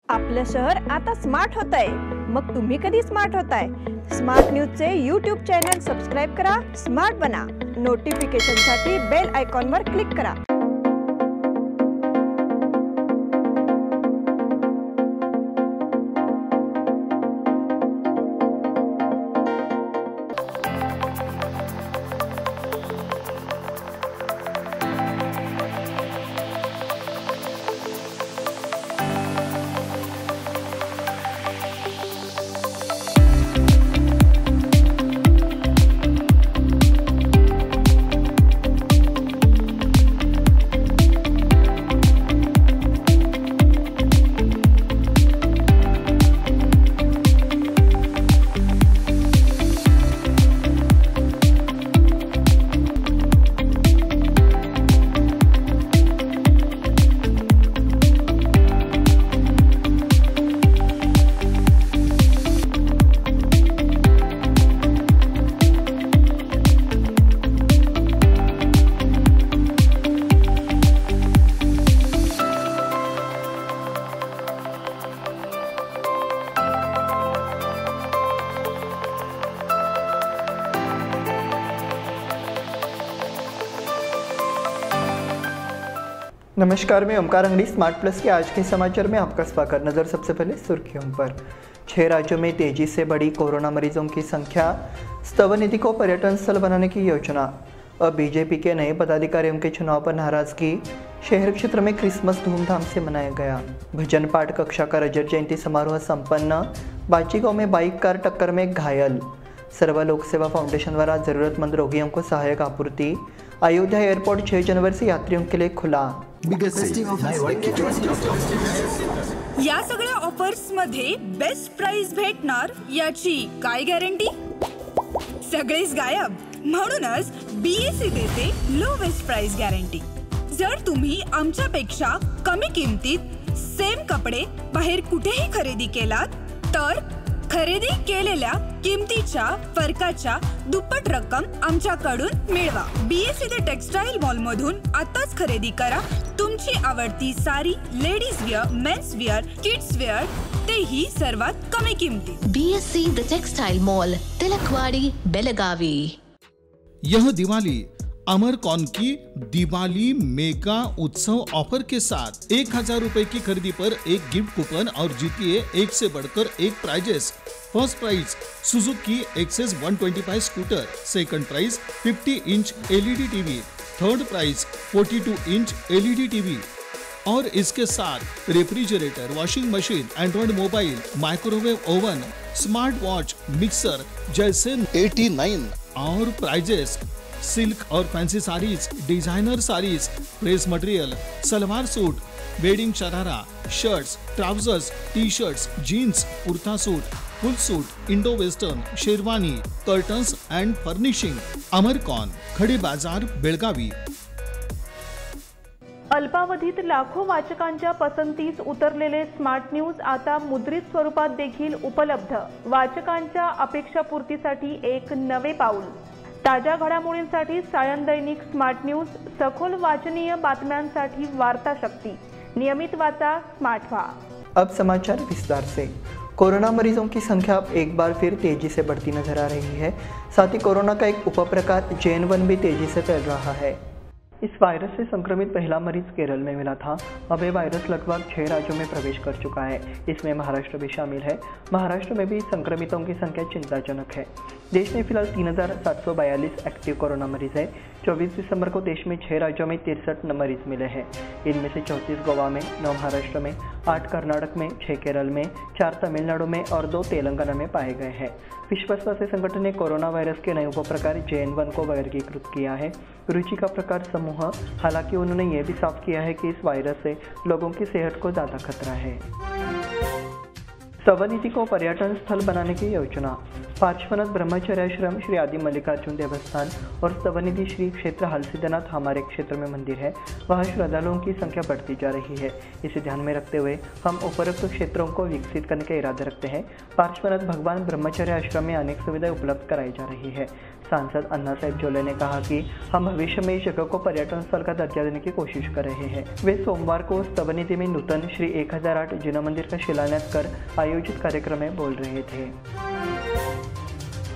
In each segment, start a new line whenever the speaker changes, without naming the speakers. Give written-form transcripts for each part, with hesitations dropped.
आपलं शहर आता स्मार्ट होत आहे। मग तुम्ही कधी स्मार्ट होताय? स्मार्ट न्यूजचे YouTube चॅनल सबस्क्राइब करा, स्मार्ट बना। नोटिफिकेशनसाठी बेल आयकॉनवर क्लिक करा।
नमस्कार, मैं ओमकार अंगड़ी। स्मार्ट प्लस के आज के समाचार में आपका स्वागत। नजर सबसे पहले सुर्खियों पर। 6 राज्यों में तेजी से बढ़ी कोरोना मरीजों की संख्या, स्तवनिधि को पर्यटन स्थल बनाने की योजना। अब बीजेपी के नए पदाधिकारियों के चुनाव पर नाराजगी, शहर क्षेत्र में क्रिसमस धूमधाम से मनाया गया। भजन पाठ कक्षा का रजत जयंती समारोह संपन्न, बाची गांव में बाइक कार टक्कर में घायल। सर्व लोक सेवा फाउंडेशन द्वारा जरूरतमंद रोगियों को सहायक आपूर्ति। अयोध्या एयरपोर्ट 6 जनवरी से यात्रियों के लिए खुला।
या सगळ्या ऑफर्स मध्ये बेस्ट प्राइस भेटणार याची काय गॅरंटी? सगळेच गायब। म्हणूनच बीएससी देते लोवेस्ट प्राइस गॅरंटी। जर तुम्ही आमच्यापेक्षा कमी किमतीत सेम कपडे बाहेर कुठेही खरेदी केलात तर खरेदी केलेल्या किमतीच्या फरकाच्या दुप्पट रक्कम आमच्याकडून मिळवा। बीएससी द टेक्सटाईल मॉल मधून आताच खरेदी करा तुमची आवडती सारी, ladies wear, men's wear, kids wear, तेही सर्वात कमी किमतीत।
BSC the textile mall, Tilakwadi, Belagavi.
यह दिवाली अमरकॉन की दिवाली मेगा उत्सव ऑफर के साथ 1000 रुपए की खरीदी पर एक गिफ्ट कूपन और जीतिए 1 से बढ़कर 1 prizes. First prize Suzuki Access 125 scooter, second prize 50 inch LED TV, third prize 42 inch LED TV और इसके साथ refrigerator, washing machine, Android mobile, microwave oven, smart watch, mixer जैसे 89 और प्राइजेस। सिल्क और fancy saris, designer saris, press material, salwar suit, wedding sharara, shirts, trousers, T shirts, jeans, kurta suit, full suit, Indo western, sherwani, curtains and furnishing. अमरकॉन, खडी बाजार, बेळगावी।
अल्पावधीत लाखो वाचकांच्या पसंतीस उतरलेले smart news आता मुद्रित स्वरूपात देखील उपलब्ध। वाचकांच्या अपेक्षापूर्तीसाठी एक नवे पाऊल। ताज्या घडामोडींसाठी सायन दैनिक स्मार्ट न्यूज, सखोल वाचनीय बातम्यांसाठी वार्ता शक्ति। नियमित वाचा, स्मार्ट व्हा।
अब समाचार विस्तार से। कोरोना मरीजों की संख्या अब एक बार फिर तेजी से बढ़ती नजर आ रही है। साथ ही कोरोना का एक उपप्रकार JN1 भी तेजी से फैल रहा है। इस वायरस से संक्रमित पहला मरीज केरल में मिला था। अब ये वायरस लगभग 6 राज्यों में प्रवेश कर चुका है। इसमें महाराष्ट्र भी शामिल है। महाराष्ट्र में भी संक्रमितों की संख्या चिंताजनक है। देश में फिलहाल 3742 एक्टिव कोरोना मरीज है। 24 दिसंबर को देश में 6 राज्यों में 63 मरीज मिले हैं। इनमें से 34 गोवा में, 9 महाराष्ट्र में, 8 कर्नाटक में, 6 केरल में, 4 तमिलनाडु में और 2 तेलंगाना में पाए गए हैं। विश्व स्वास्थ्य संगठन ने कोरोना वायरस के नए उपप्रकार JN1 को वर्गीकृत किया है। रुचि का प्रकार समूह। हालांकि उन्होंने ये भी साफ किया है कि इस वायरस से लोगों की सेहत को ज़्यादा खतरा है। स्तवनिधि को पर्यटन स्थल बनाने की योजना। पार्श्वनाथ ब्रह्मचर्याश्रम, श्री आदि मल्लिकार्जुन देवस्थान और स्तवनिधि श्री क्षेत्र हलसिद्धनाथ हमारे क्षेत्र में मंदिर है। वहाँ श्रद्धालुओं की संख्या बढ़ती जा रही है। इसे ध्यान में रखते हुए हम उपरोक्त क्षेत्रों को विकसित करने का इरादा रखते हैं। पार्श्वनाथ भगवान ब्रह्मचर्य आश्रम में अनेक सुविधाएं उपलब्ध कराई जा रही है। सांसद अन्ना साहब जोले ने कहा कि हम भविष्य में इस जगह को पर्यटन स्थल का दर्जा देने की कोशिश कर रहे हैं। वे सोमवार को स्तवनिधि में नूतन श्री 1008 जिन मंदिर का शिलान्यास कर आयोजित कार्यक्रम में बोल रहे थे।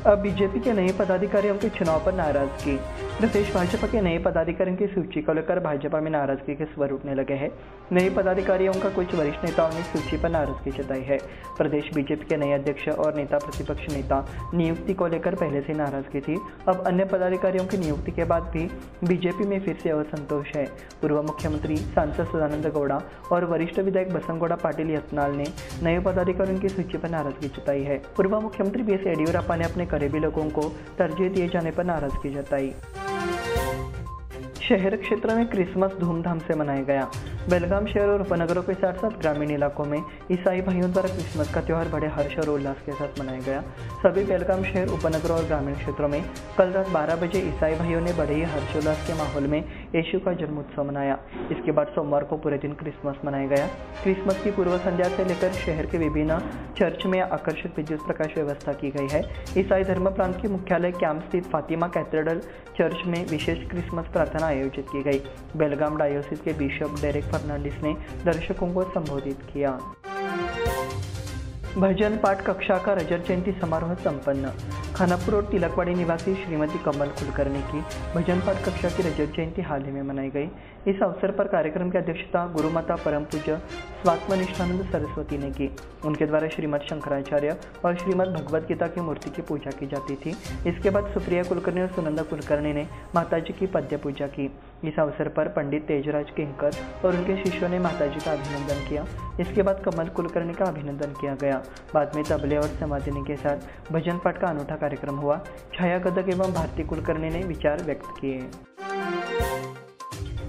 अब बीजेपी के नए पदाधिकारियों के चुनाव पर नाराजगी। प्रदेश भाजपा के नए पदाधिकारियों की सूची को लेकर भाजपा में नाराजगी के स्वर उठने लगे हैं। नए पदाधिकारियों का कुछ वरिष्ठ नेताओं ने सूची पर नाराजगी जताई है। प्रदेश बीजेपी के नए अध्यक्ष और नेता प्रतिपक्ष नेता नियुक्ति को लेकर पहले से नाराजगी थी। अब अन्य पदाधिकारियों की नियुक्ति के बाद भी बीजेपी में फिर से असंतोष है। पूर्व मुख्यमंत्री सांसद सदानंद गौड़ा और वरिष्ठ विधायक बसनगौड़ा पाटिल यत्नाल ने नए पदाधिकारियों की सूची पर नाराजगी जताई है। पूर्व मुख्यमंत्री बीएस येडियुरप्पा ने अपने करीबी लोगों को तरजीह दिए जाने पर नाराजगी जताई। शहर क्षेत्र में क्रिसमस धूमधाम से मनाया गया। बेलगाम शहर और उपनगरों के साथ साथ ग्रामीण इलाकों में ईसाई भाइयों द्वारा क्रिसमस का त्यौहार बड़े हर्ष और उल्लास के साथ मनाया गया। सभी बेलगाम शहर, उपनगरों और ग्रामीण क्षेत्रों में कल रात 12 बजे ईसाई भाइयों ने बड़े ही हर्षोल्लास के माहौल में यीशु का जन्मोत्सव मनाया। इसके बाद सोमवार को पूरे दिन क्रिसमस मनाया गया। क्रिसमस की पूर्व संध्या से लेकर शहर के विभिन्न चर्च में आकर्षक विद्युत प्रकाश व्यवस्था की गई है। ईसाई धर्म प्रांत के मुख्यालय कैंप स्थित फातिमा कैथेड्रल चर्च में विशेष क्रिसमस प्रार्थना आयोजित की गई। बेलगाम डायोसिस के बिशप डेरेक फर्नांडिस ने दर्शकों को संबोधित किया। भजन पाठ कक्षा का रजत जयंती समारोह संपन्न। खानापुर और तिलकवाड़ी निवासी श्रीमती कमल कुलकर्णी की भजन पाठ कक्षा की रजत जयंती हाल ही में मनाई गई। इस अवसर पर कार्यक्रम की अध्यक्षता गुरुमाता परम पूज्य स्वात्मनिष्ठानंद सरस्वती ने की। उनके द्वारा श्रीमद शंकराचार्य और श्रीमद भगवद गीता की मूर्ति की पूजा की जाती थी। इसके बाद सुप्रिया कुलकर्णी और सुनंदा कुलकर्णी ने माताजी की पद्य पूजा की। इस अवसर पर पंडित तेजराज किंकर और उनके शिष्यों ने माताजी का अभिनंदन किया। इसके बाद कमल कुलकर्णी का अभिनंदन किया गया। बाद में तबले और समाधिनी के साथ भजन पाठ का अनूठा कार्यक्रम हुआ। छाया गदक एवं भारती कुलकर्णी ने विचार व्यक्त किए।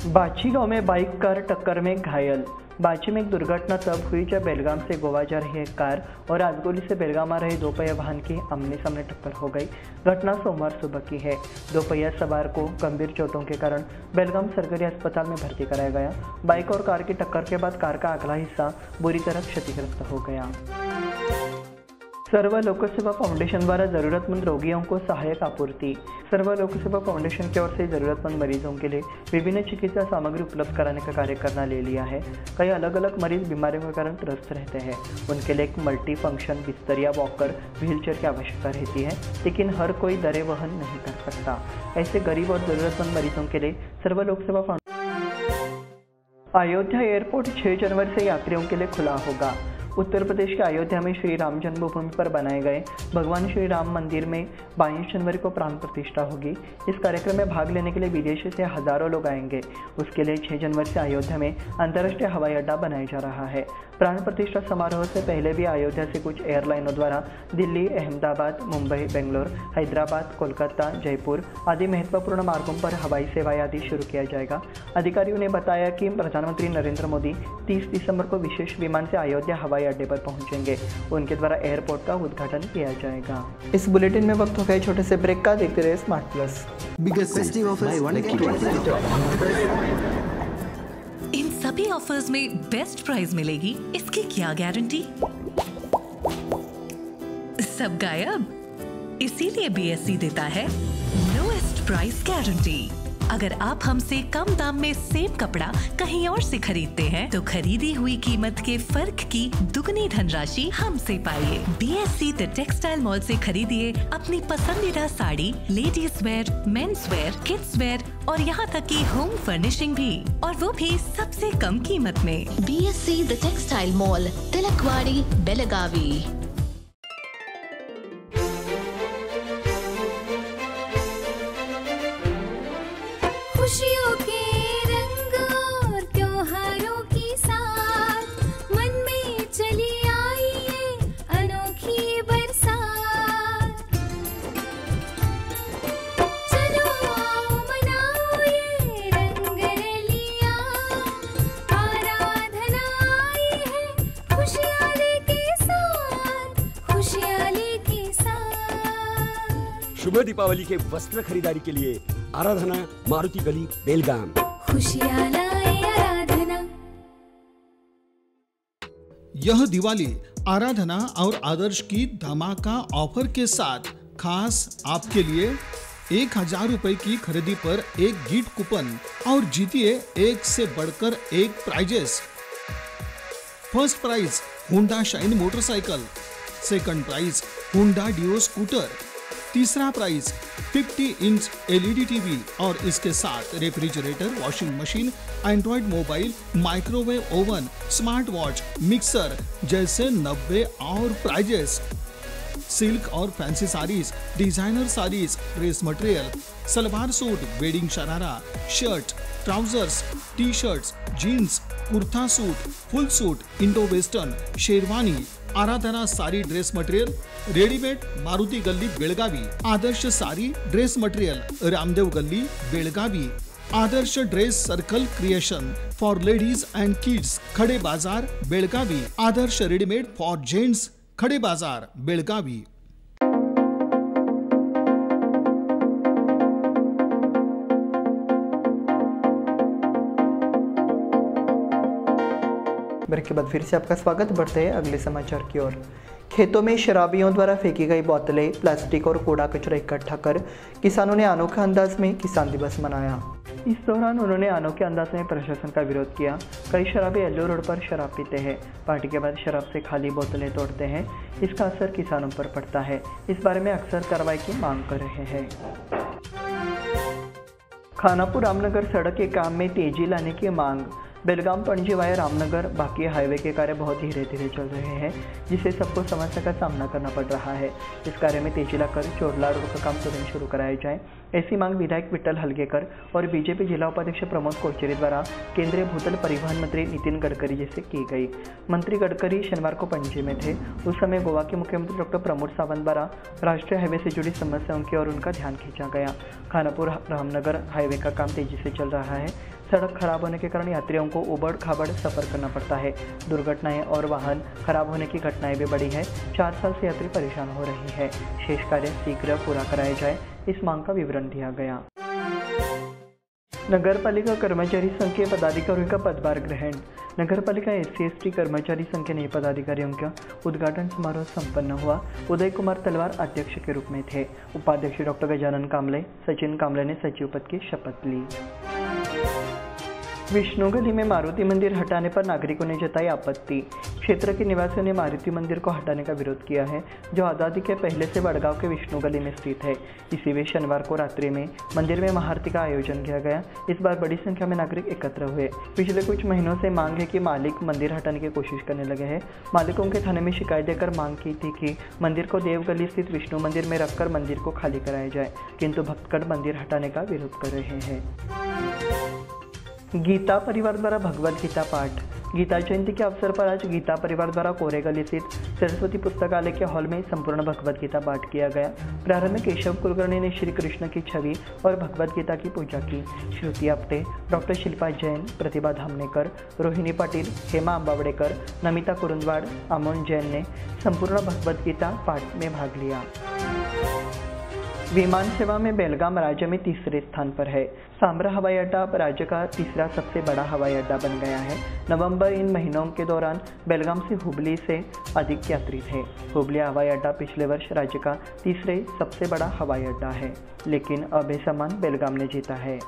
बाची गांव में बाइक कार टक्कर में घायल। बाची में एक दुर्घटना तब हुई जब बेलगाम से गोवा जा रही एक कार और राजगोली से बेलगाम आ रहे दोपहिया वाहन की आमने सामने टक्कर हो गई। घटना सोमवार सुबह की है। दोपहिया सवार को गंभीर चोटों के कारण बेलगाम सरकारी अस्पताल में भर्ती कराया गया। बाइक और कार की टक्कर के बाद कार का अगला हिस्सा बुरी तरह क्षतिग्रस्त हो गया। सर्व लोक सेवा फाउंडेशन द्वारा जरूरतमंद रोगियों को सहायक आपूर्ति। सर्व लोक सेवा फाउंडेशन की ओर से जरूरतमंद मरीजों के लिए विभिन्न चिकित्सा सामग्री उपलब्ध कराने का कार्य करना ले लिया है। कई अलग अलग मरीज बीमारियों के कारण त्रस्त रहते हैं। उनके लिए एक मल्टी फंक्शन बिस्तर या वॉकर, व्हीलचेयर की आवश्यकता रहती है, लेकिन हर कोई दरें वहन नहीं कर सकता। ऐसे गरीब और जरूरतमंद मरीजों के लिए सर्व लोक सेवा फाउंडेशन। अयोध्या एयरपोर्ट 6 जनवरी से यात्रियों के लिए खुला होगा। उत्तर प्रदेश के अयोध्या में श्री राम जन्मभूमि पर बनाए गए भगवान श्री राम मंदिर में 22 जनवरी को प्राण प्रतिष्ठा होगी। इस कार्यक्रम में भाग लेने के लिए विदेश से हजारों लोग आएंगे। उसके लिए 6 जनवरी से अयोध्या में अंतर्राष्ट्रीय हवाई अड्डा बनाया जा रहा है। प्राण प्रतिष्ठा समारोह से पहले भी अयोध्या से कुछ एयरलाइनों द्वारा दिल्ली, अहमदाबाद, मुंबई, बेंगलोर, हैदराबाद, कोलकाता, जयपुर आदि महत्वपूर्ण मार्गों पर हवाई सेवाएं आदि शुरू किया जाएगा। अधिकारियों ने बताया कि प्रधानमंत्री नरेंद्र मोदी 30 दिसंबर को विशेष विमान से अयोध्या हवाई अड्डे पर पहुंचेंगे। उनके द्वारा एयरपोर्ट का उद्घाटन किया जाएगा। इस बुलेटिन में वक्त हो गया छोटे से ब्रेक का। देखते रहे स्मार्ट प्लस।
इन सभी ऑफर्स में बेस्ट प्राइस मिलेगी, इसकी क्या गारंटी? सब गायब। इसीलिए बीएससी देता है लोएस्ट प्राइस गारंटी। अगर आप हमसे कम दाम में सेम कपड़ा कहीं और से खरीदते हैं तो खरीदी हुई कीमत के फर्क की दुगनी धनराशि हमसे पाइए। बीएससी द टेक्सटाइल मॉल से खरीदिए अपनी पसंदीदा sari, ladies wear, men's wear, kids where और यहाँ तक की होम फर्निशिंग भी, और वो भी सबसे कम कीमत में।
BSc the textile mall, Tilakwadi, Belagavi.
खुशियों के रंग और त्योहारों की साथ मन में चली आई है अनोखी बरसात। चलो आओ मनाओ ये रंग रलियां, आराधना आई है खुशियाँ लेके साथ, खुशियाँ लेके साथ।
शुभ दीपावली के वस्त्र खरीदारी के लिए आराधना, मारुति गली, बेलगाम।
खुशियाँ लाए आराधना।
यह दिवाली आराधना और आदर्श की धमाका ऑफर के साथ खास आपके लिए 1000 रुपए की खरीदी पर एक गिफ्ट कूपन और जीतिए एक से बढ़कर एक prizes. First prize Honda Shine motorcycle, second prize Honda Dio scooter, तीसरा प्राइज 50 इंच LED टीवी और इसके साथ refrigerator, washing machine, Android mobile, microwave oven, smart watch, mixer जैसे 90 और प्राइजेस। सिल्क और fancy saris, designer saris, dress material, salwar suit, wedding sharara, shirt, trousers, T shirts, jeans, kurta suit, full suit, Indo western, sherwani, Aradhana sari dress material, readymade Maruti Galli Belagavi, Adarsh sari dress material Ramdev Galli Belagavi, Adarsh dress circle creation for ladies and kids Khade Bazar Belagavi, Adarsh readymade for gents Khade Bazar Belagavi.
Break के बाद फिर से आपका स्वागत। बढ़ते हैं अगले समाचार की ओर। खेतों में शराबियों द्वारा फेंकी गई बोतलें, प्लास्टिक और कूड़ा कचरा इकट्ठा कर किसानों ने अनोखे अंदाज में किसान दिवस मनाया। इस दौरान उन्होंने अनोखे अंदाज में प्रशासन का विरोध किया। कई शराबी येलो रोड पर शराब पीते हैं, पार्टी के बाद शराब से खाली बोतलें तोड़ते हैं। इसका असर किसानों पर पड़ता है। इस बारे में अक्सर कार्रवाई की मांग कर रहे हैं। खानापुर रामनगर सड़क के काम में तेजी लाने की मांग। बेलगाम पणजी वाया रामनगर बाकी हाईवे के कार्य बहुत धीरे धीरे चल रहे हैं, जिससे सबको समस्या का सामना करना पड़ रहा है। इस कार्य में तेजी लाकर चोरला रोड का काम तुरंत शुरू कराया जाए, ऐसी मांग विधायक विट्ठल हलगेकर और बीजेपी जिला उपाध्यक्ष प्रमोद कोचेरी द्वारा केंद्रीय भूतल परिवहन मंत्री नितिन गडकरी जी से की गई। मंत्री गडकरी शनिवार को पणजी में थे। उस समय गोवा के मुख्यमंत्री डॉक्टर प्रमोद सावंत द्वारा राष्ट्रीय हाईवे से जुड़ी समस्याओं की ओर उनका ध्यान खींचा गया। खानापुर रामनगर हाईवे का काम तेजी से चल रहा है। सड़क खराब होने के कारण यात्रियों को उबड़ खाबड़ सफर करना पड़ता है। दुर्घटनाएं और वाहन खराब होने की घटनाएं भी बढ़ी है। 4 साल से यात्री परेशान हो रहे हैं। शेष कार्य शीघ्र पूरा कराया जाए, इस मांग का विवरण दिया गया। नगर पालिका कर्मचारी संघ के पदाधिकारियों का पदभार ग्रहण। नगर पालिका SC/ST कर्मचारी संघ के नए पदाधिकारियों का उद्घाटन समारोह संपन्न हुआ। उदय कुमार तलवार अध्यक्ष के रूप में थे। उपाध्यक्ष डॉक्टर गजानन कामले, सचिन कामले ने सचिव पद की शपथ ली। विष्णुगली में मारुति मंदिर हटाने पर नागरिकों ने जताई आपत्ति। क्षेत्र के निवासियों ने मारुति मंदिर को हटाने का विरोध किया है, जो आजादी के पहले से वडगांव के विष्णुगली में स्थित है। इसी वे शनिवार को रात्रि में मंदिर में महाआरती का आयोजन किया गया। इस बार बड़ी संख्या में नागरिक एकत्र हुए। पिछले कुछ महीनों से मांग है कि मालिक मंदिर हटाने की कोशिश करने लगे हैं। मालिकों के थाने में शिकायत देकर मांग की थी कि मंदिर को देवगली स्थित विष्णु मंदिर में रखकर मंदिर को खाली कराया जाए, किंतु भक्तगण मंदिर हटाने का विरोध कर रहे हैं। गीता परिवार द्वारा भगवद गीता पाठ। गीता जयंती के अवसर पर आज गीता परिवार द्वारा कोरेगली स्थित सरस्वती पुस्तकालय के हॉल में संपूर्ण भगवद गीता पाठ किया गया। प्रारंभ में केशव कुलकर्णी ने श्री कृष्ण की छवि और भगवद गीता की पूजा की। श्रुति आप्टे, डॉक्टर शिल्पा जैन, प्रतिभा धामनेकर, रोहिणी पाटिल, हेमा अंबावडेकर, नमिता कुरुंदवाड, अमोल जैन ने संपूर्ण भगवद गीता पाठ में भाग लिया। विमान सेवा में बेलगाम राज्य में तीसरे स्थान पर है। सांब्रा हवाई अड्डा अब राज्य का तीसरा सबसे बड़ा हवाई अड्डा बन गया है। नवंबर इन महीनों के दौरान बेलगाम से हुबली से अधिक यात्री थे। हुबली हवाई अड्डा पिछले वर्ष राज्य का तीसरे सबसे बड़ा हवाई अड्डा है, लेकिन अब यह सम्मान बेलगाम ने जीता है।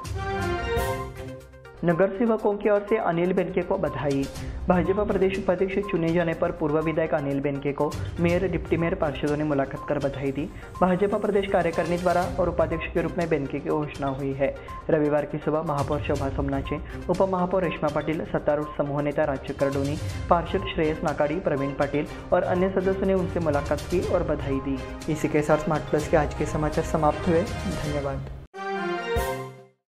नगर सेवकों की ओर से अनिल बेनके को बधाई। भाजपा प्रदेश उपाध्यक्ष चुने जाने पर पूर्व विधायक अनिल बेनके को मेयर, डिप्टी मेयर पार्षदों ने मुलाकात कर बधाई दी। भाजपा प्रदेश कार्यकारिणी द्वारा और उपाध्यक्ष के रूप में बेनके की घोषणा हुई है। रविवार की सुबह महापौर शोभा सोमनाचे, उप महापौर रेश्मा पाटिल, सत्तारूढ़ समूह नेता राज्य करडोनी, पार्षद श्रेयस नाकाड़ी, प्रवीण पाटिल और अन्य सदस्यों ने उनसे मुलाकात की और बधाई दी। इसी के साथ स्मार्ट प्लस के आज के समाचार समाप्त हुए। धन्यवाद।